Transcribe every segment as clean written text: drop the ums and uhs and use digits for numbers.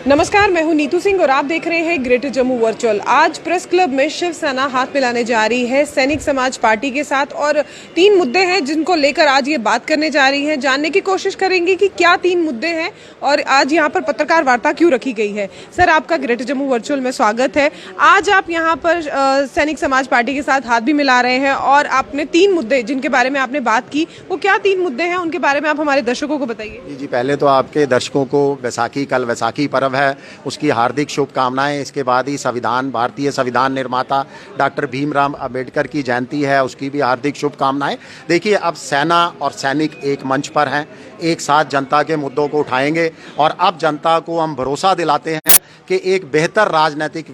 नमस्कार, मैं हूं नीतू सिंह और आप देख रहे हैं ग्रेटर जम्मू वर्चुअल। आज प्रेस क्लब में शिवसेना हाथ मिलाने जा रही है सैनिक समाज पार्टी के साथ और 3 मुद्दे हैं जिनको लेकर आज ये बात करने जा रही है। जानने की कोशिश करेंगे कि क्या 3 मुद्दे हैं और आज यहाँ पर पत्रकार वार्ता क्यों रखी गई है। सर, आपका ग्रेटर जम्मू वर्चुअल में स्वागत है। आज आप यहाँ पर सैनिक समाज पार्टी के साथ हाथ भी मिला रहे हैं और आपने 3 मुद्दे जिनके बारे में आपने बात की, वो क्या 3 मुद्दे हैं, उनके बारे में आप हमारे दर्शकों को बताइए। जी, पहले तो आपके दर्शकों को कल वैसाखी पर्व है, उसकी हार्दिक शुभकामनाएं। इसके बाद ही भारतीय संविधान निर्माता डॉक्टर भीमराव अंबेडकर की जयंती है, उसकी भी हार्दिक शुभकामनाएं। देखिए, अब सेना और सैनिक एक मंच पर हैं, एक साथ जनता के मुद्दों को उठाएंगे और अब जनता को हम भरोसा दिलाते हैं कि एक बेहतर राजनीतिक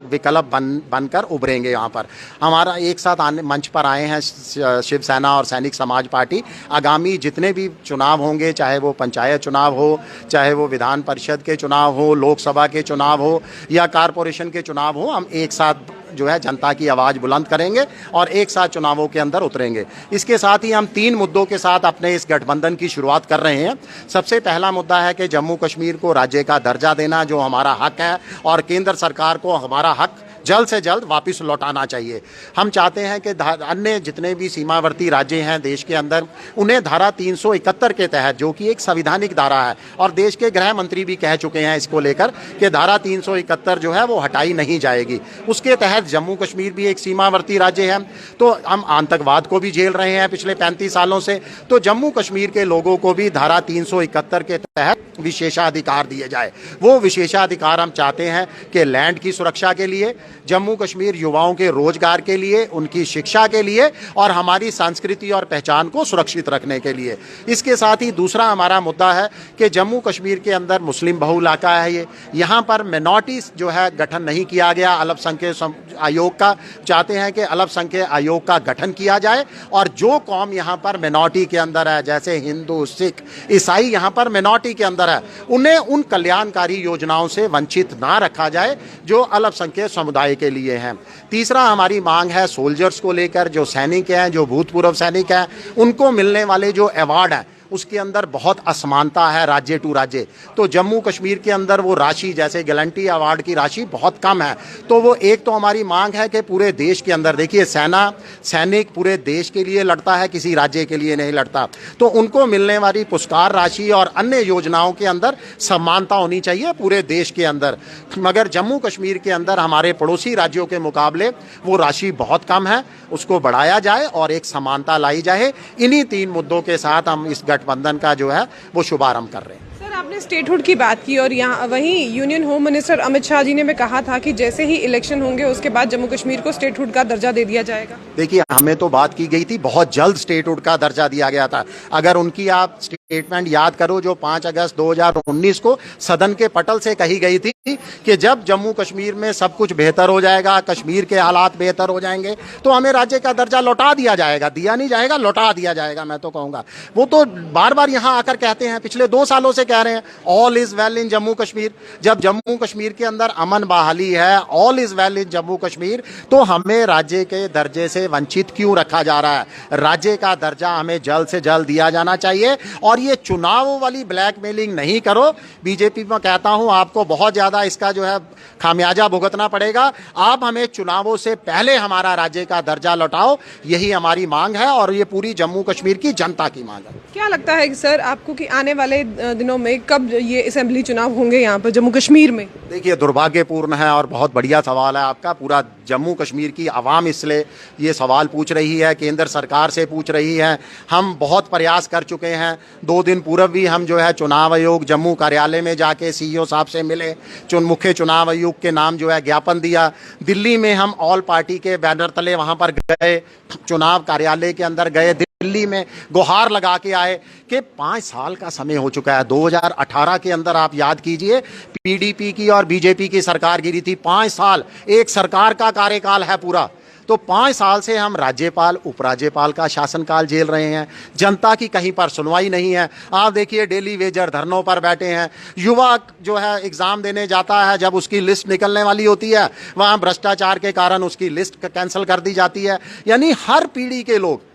विकल्प बनकर उभरेंगे। यहाँ पर हमारा एक साथ मंच पर आए हैं शिवसेना और सैनिक समाज पार्टी। आगामी जितने भी चुनाव होंगे, चाहे वो पंचायत चुनाव हो, चाहे वो विधान परिषद के चुनाव हो, लोकसभा के चुनाव हो या कारपोरेशन के चुनाव हो, हम एक साथ जो है जनता की आवाज़ बुलंद करेंगे और एक साथ चुनावों के अंदर उतरेंगे। इसके साथ ही हम 3 मुद्दों के साथ अपने इस गठबंधन की शुरुआत कर रहे हैं। सबसे पहला मुद्दा है कि जम्मू कश्मीर को राज्य का दर्जा देना, जो हमारा हक है, और केंद्र सरकार को हमारा हक जल्द से जल्द वापस लौटाना चाहिए। हम चाहते हैं कि अन्य जितने भी सीमावर्ती राज्य हैं देश के अंदर, उन्हें धारा 371 के तहत, जो कि एक संवैधानिक धारा है और देश के गृह मंत्री भी कह चुके हैं इसको लेकर कि धारा 371 जो है वो हटाई नहीं जाएगी। उसके तहत जम्मू कश्मीर भी एक सीमावर्ती राज्य है, तो हम आतंकवाद को भी झेल रहे हैं पिछले 35 सालों से, तो जम्मू कश्मीर के लोगों को भी धारा 371 के तहत विशेषाधिकार दिए जाए। वो विशेषाधिकार हम चाहते हैं कि लैंड की सुरक्षा के लिए, जम्मू कश्मीर युवाओं के रोजगार के लिए, उनकी शिक्षा के लिए और हमारी संस्कृति और पहचान को सुरक्षित रखने के लिए। इसके साथ ही दूसरा हमारा मुद्दा है कि जम्मू कश्मीर के अंदर मुस्लिम बहुल इलाका है, ये यहाँ पर मिनॉरिटीज जो है गठन नहीं किया गया अल्पसंख्यक आयोग का। चाहते हैं कि अल्पसंख्यक आयोग का गठन किया जाए और जो कौम यहाँ पर मिनॉरिटी के अंदर है, जैसे हिंदू, सिख, ईसाई यहाँ पर मिनॉरिटी के अंदर है, उन्हें उन कल्याणकारी योजनाओं से वंचित ना रखा जाए जो अल्पसंख्यक समुदाय के लिए हैं। तीसरा हमारी मांग है सोल्जर्स को लेकर, जो सैनिक हैं, जो भूतपूर्व सैनिक हैं, उनको मिलने वाले जो अवार्ड हैं उसके अंदर बहुत असमानता है राज्य टू राज्य। तो जम्मू कश्मीर के अंदर वो राशि, जैसे गैलेंट्री अवार्ड की राशि बहुत कम है। तो वो एक तो हमारी मांग है कि पूरे देश के अंदर, देखिए सैनिक पूरे देश के लिए लड़ता है, किसी राज्य के लिए नहीं लड़ता, तो उनको मिलने वाली पुरस्कार राशि और अन्य योजनाओं के अंदर समानता होनी चाहिए पूरे देश के अंदर। मगर जम्मू कश्मीर के अंदर हमारे पड़ोसी राज्यों के मुकाबले वो राशि बहुत कम है, उसको बढ़ाया जाए और एक समानता लाई जाए। इन्हीं 3 मुद्दों के साथ हम इस गठबंधन का जो है वो शुभारंभ कर रहे हैं। सर, आपने स्टेटहुड की बात की और यहाँ वहीं union home minister Amit Shah ji ने भी कहा था कि जैसे ही इलेक्शन होंगे उसके बाद जम्मू कश्मीर को स्टेटहुड का दर्जा दे दिया जाएगा। देखिए, हमें तो बात की गई थी, बहुत जल्द स्टेटहुड का दर्जा दिया गया था। अगर उनकी आप स्टेटमेंट याद करो जो 5 अगस्त 2019 को सदन के पटल से कही गई थी कि जब जम्मू कश्मीर में सब कुछ बेहतर हो जाएगा, कश्मीर के हालात बेहतर हो जाएंगे, तो हमें राज्य का दर्जा लौटा दिया जाएगा। दिया नहीं जाएगा, लौटा दिया जाएगा। मैं तो कहूँगा, वो तो बार बार यहाँ आकर कहते हैं, पिछले 2 सालों से कह रहे हैं all is well in Jammu Kashmir. जब जम्मू कश्मीर के अंदर अमन बहाली है, all is well in Jammu Kashmir, तो हमें राज्य के दर्जे से वंचित क्यों रखा जा रहा है? राज्य का दर्जा हमें जल्द से जल्द दिया जाना चाहिए और ये चुनाव वाली ब्लैकमेलिंग नहीं करो। बीजेपी में कहता हूं, आपको बहुत ज्यादा इसका जो है खामियाजा भुगतना पड़ेगा। आप हमें चुनावों से पहले हमारा राज्य का दर्जा लौटाओ, यही हमारी मांग है और ये पूरी जम्मू कश्मीर की जनता की मांग है। क्या लगता है सर आपको कि आने वाले दिनों में कब ये असेंबली चुनाव होंगे यहाँ पर जम्मू कश्मीर में? देखिए, दुर्भाग्यपूर्ण है और बहुत बढ़िया सवाल है आपका। पूरा जम्मू कश्मीर की आवाम इसलिए ये सवाल पूछ रही है, केंद्र सरकार से पूछ रही है। हम बहुत प्रयास कर चुके हैं। 2 दिन पूर्व भी हम जो है चुनाव आयोग जम्मू कार्यालय में जाके सीईओ साहब से मिले, मुख्य चुनाव आयुक्त के नाम जो है ज्ञापन दिया। दिल्ली में हम ऑल पार्टी के बैनर तले वहाँ पर गए, चुनाव कार्यालय के अंदर गए, दिल्ली में गुहार लगा के आए कि 5 साल का समय हो चुका है। 2018 के अंदर आप याद कीजिए, पीडीपी की और बीजेपी की सरकार गिरी थी। 5 साल एक सरकार का कार्यकाल है पूरा। तो 5 साल से हम राज्यपाल, उपराज्यपाल का शासनकाल झेल रहे हैं। जनता की कहीं पर सुनवाई नहीं है। आप देखिए, डेली वेजर धरनों पर बैठे हैं। युवा जो है एग्जाम देने जाता है, जब उसकी लिस्ट निकलने वाली होती है, वहाँ भ्रष्टाचार के कारण उसकी लिस्ट कैंसिल कर दी जाती है। यानी हर पीढ़ी के लोग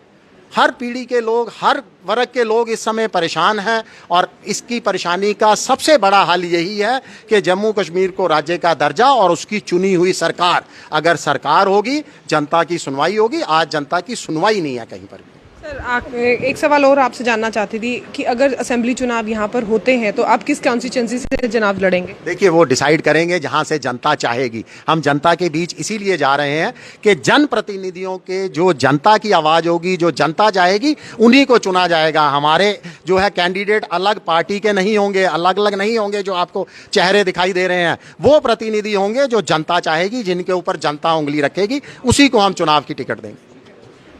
हर पीढ़ी के लोग, हर वर्ग के लोग इस समय परेशान हैं और इसकी परेशानी का सबसे बड़ा हल यही है कि जम्मू कश्मीर को राज्य का दर्जा और उसकी चुनी हुई सरकार, अगर सरकार होगी जनता की सुनवाई होगी। आज जनता की सुनवाई नहीं है कहीं पर भी। सर, एक सवाल और आपसे जानना चाहती थी कि अगर असेंबली चुनाव यहाँ पर होते हैं तो आप किस कॉन्स्टिट्यूंसी से चुनाव लड़ेंगे? देखिए, वो डिसाइड करेंगे जहां से जनता चाहेगी। हम जनता के बीच इसीलिए जा रहे हैं कि जनप्रतिनिधियों के जो जनता की आवाज़ होगी, जो जनता चाहेगी, उन्हीं को चुना जाएगा। हमारे जो है कैंडिडेट अलग पार्टी के नहीं होंगे, अलग अलग नहीं होंगे जो आपको चेहरे दिखाई दे रहे हैं। वो प्रतिनिधि होंगे जो जनता चाहेगी, जिनके ऊपर जनता उंगली रखेगी, उसी को हम चुनाव की टिकट देंगे।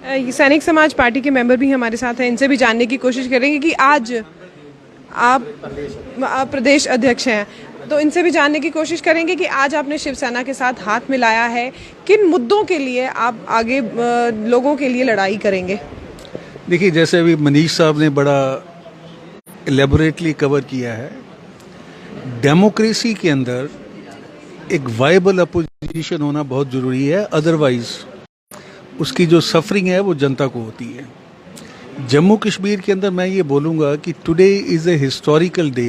ये सैनिक समाज पार्टी के मेंबर भी हमारे साथ हैं, इनसे भी जानने की कोशिश करेंगे कि आज आप प्रदेश अध्यक्ष हैं, तो इनसे भी जानने की कोशिश करेंगे कि आज आपने शिवसेना के साथ हाथ मिलाया है, किन मुद्दों के लिए आप आगे लोगों के लिए लड़ाई करेंगे? देखिए, जैसे अभी मनीष साहब ने बड़ा एलेबोरेटली कवर किया है, डेमोक्रेसी के अंदर एक वायबल अपोजिशन होना बहुत ज़रूरी है, अदरवाइज उसकी जो सफरिंग है वो जनता को होती है। जम्मू कश्मीर के अंदर मैं ये बोलूँगा कि today is a historical day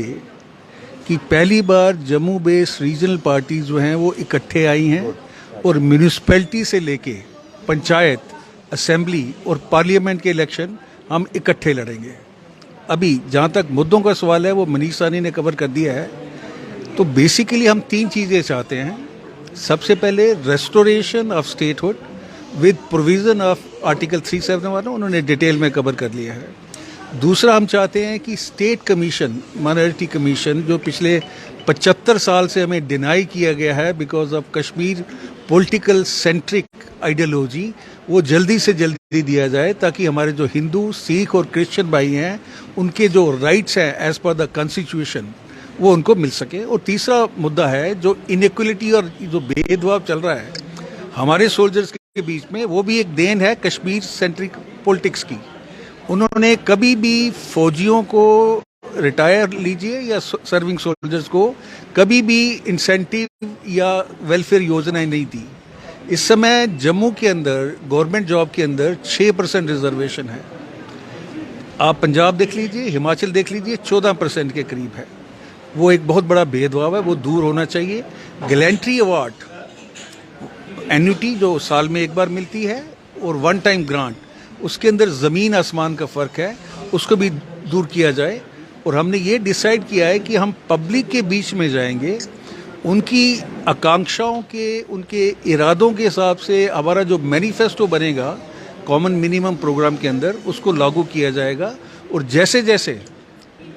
कि पहली बार जम्मू बेस्ड रीजनल पार्टीज जो हैं वो इकट्ठे आई हैं और म्यूनिसिपैलिटी से लेके पंचायत, असेंबली और पार्लियामेंट के इलेक्शन हम इकट्ठे लड़ेंगे। अभी जहाँ तक मुद्दों का सवाल है वो मनीष सानी ने कवर कर दिया है। तो बेसिकली हम 3 चीज़ें चाहते हैं। सबसे पहले restoration of statehood with provision of article 371, उन्होंने डिटेल में कवर कर लिया है। दूसरा, हम चाहते हैं कि स्टेट कमीशन, माइनॉरिटी कमीशन, जो पिछले 75 साल से हमें डिनाई किया गया है because of Kashmir political centric ideology, वो जल्दी से जल्दी दिया जाए ताकि हमारे जो हिंदू, सिख और क्रिश्चियन भाई हैं उनके जो राइट्स हैं एज पर द कॉन्स्टिट्यूशन वो उनको मिल सके। और तीसरा मुद्दा है जो इनइक्वलिटी और जो भेदभाव चल रहा है हमारे सोल्जर्स के बीच में, वो भी एक देन है कश्मीर सेंट्रिक पॉलिटिक्स की। उन्होंने कभी भी फौजियों को रिटायर लीजिए या सर्विंग सोल्जर्स को कभी भी इंसेंटिव या वेलफेयर योजनाएं नहीं दी। इस समय जम्मू के अंदर गवर्नमेंट जॉब के अंदर 6% रिजर्वेशन है। आप पंजाब देख लीजिए, हिमाचल देख लीजिए, 14% के करीब है। वो एक बहुत बड़ा भेदभाव है, वो दूर होना चाहिए। गैलेंट्री अवार्ड, एन्युटी जो साल में एक बार मिलती है, और वन टाइम ग्रांट, उसके अंदर ज़मीन आसमान का फ़र्क है, उसको भी दूर किया जाए। और हमने ये डिसाइड किया है कि हम पब्लिक के बीच में जाएंगे, उनकी आकांक्षाओं के, उनके इरादों के हिसाब से हमारा जो मैनिफेस्टो बनेगा कॉमन मिनिमम प्रोग्राम के अंदर, उसको लागू किया जाएगा। और जैसे जैसे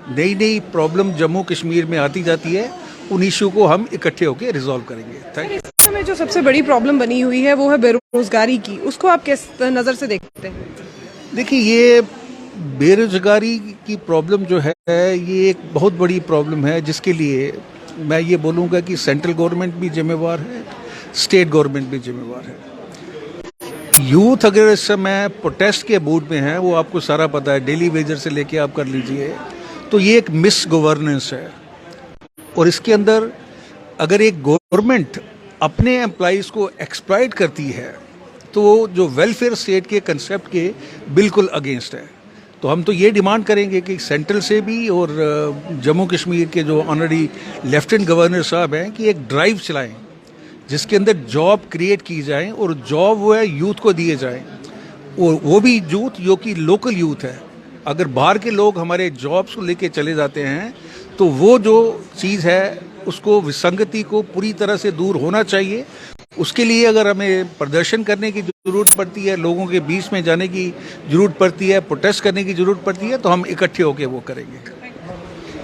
नई नई प्रॉब्लम जम्मू कश्मीर में आती जाती है, उन इशू को हम इकट्ठे होकर रिजॉल्व करेंगे। Thank you. इस समय जो सबसे बड़ी प्रॉब्लम बनी हुई है वो है बेरोजगारी की, उसको आप किस नज़र से देखते हैं? देखिए, ये बेरोजगारी की प्रॉब्लम जो है ये एक बहुत बड़ी प्रॉब्लम है, जिसके लिए मैं ये बोलूँगा कि सेंट्रल गवर्नमेंट भी जिम्मेवार है, स्टेट गवर्नमेंट भी जिम्मेवार है। यूथ अगर इस समय प्रोटेस्ट के मूड में है, वो आपको सारा पता है, डेली वेजर से लेके आप कर लीजिए, तो ये एक मिस गवर्नेंस है। और इसके अंदर अगर एक गवर्नमेंट अपने एम्प्लॉइज़ को एक्सप्लॉइट करती है तो जो वेलफेयर स्टेट के कंसेप्ट के बिल्कुल अगेंस्ट है। तो हम तो ये डिमांड करेंगे कि सेंट्रल से भी और जम्मू कश्मीर के जो ऑनरेडी लेफ्टिनेंट गवर्नर साहब हैं कि एक ड्राइव चलाएं जिसके अंदर जॉब क्रिएट की जाए और जॉब वो है यूथ को दिए जाएं, और वो भी यूथ जो कि लोकल यूथ है। अगर बाहर के लोग हमारे जॉब्स को लेके चले जाते हैं तो वो जो चीज़ है उसको, विसंगति को पूरी तरह से दूर होना चाहिए। उसके लिए अगर हमें प्रदर्शन करने की ज़रूरत पड़ती है, लोगों के बीच में जाने की ज़रूरत पड़ती है, प्रोटेस्ट करने की ज़रूरत पड़ती है, तो हम इकट्ठे होकर वो करेंगे।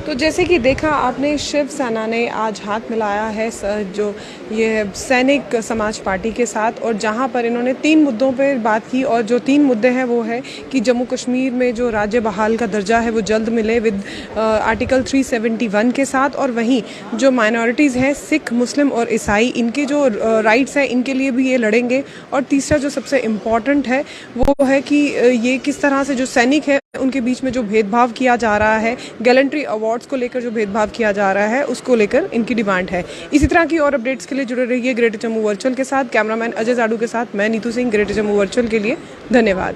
तो जैसे कि देखा आपने, शिवसेना ने आज हाथ मिलाया है जो ये सैनिक समाज पार्टी के साथ, और जहां पर इन्होंने 3 मुद्दों पर बात की, और जो 3 मुद्दे हैं वो है कि जम्मू कश्मीर में जो राज्य बहाल का दर्जा है वो जल्द मिले विद आर्टिकल 371 के साथ, और वहीं जो माइनॉरिटीज़ हैं, सिख, मुस्लिम और ईसाई, इनके जो राइट्स हैं इनके लिए भी ये लड़ेंगे। और तीसरा जो सबसे इम्पॉर्टेंट है वो है कि ये किस तरह से जो सैनिक है उनके बीच में जो भेदभाव किया जा रहा है, गैलेंट्री अवार्ड्स को लेकर जो भेदभाव किया जा रहा है, उसको लेकर इनकी डिमांड है। इसी तरह की और अपडेट्स के लिए जुड़े रहिए ग्रेटर जम्मू वर्चुअल के साथ। कैमरामैन अजय जाडू के साथ मैं नीतू सिंह, ग्रेटर जम्मू वर्चुअल के लिए। धन्यवाद।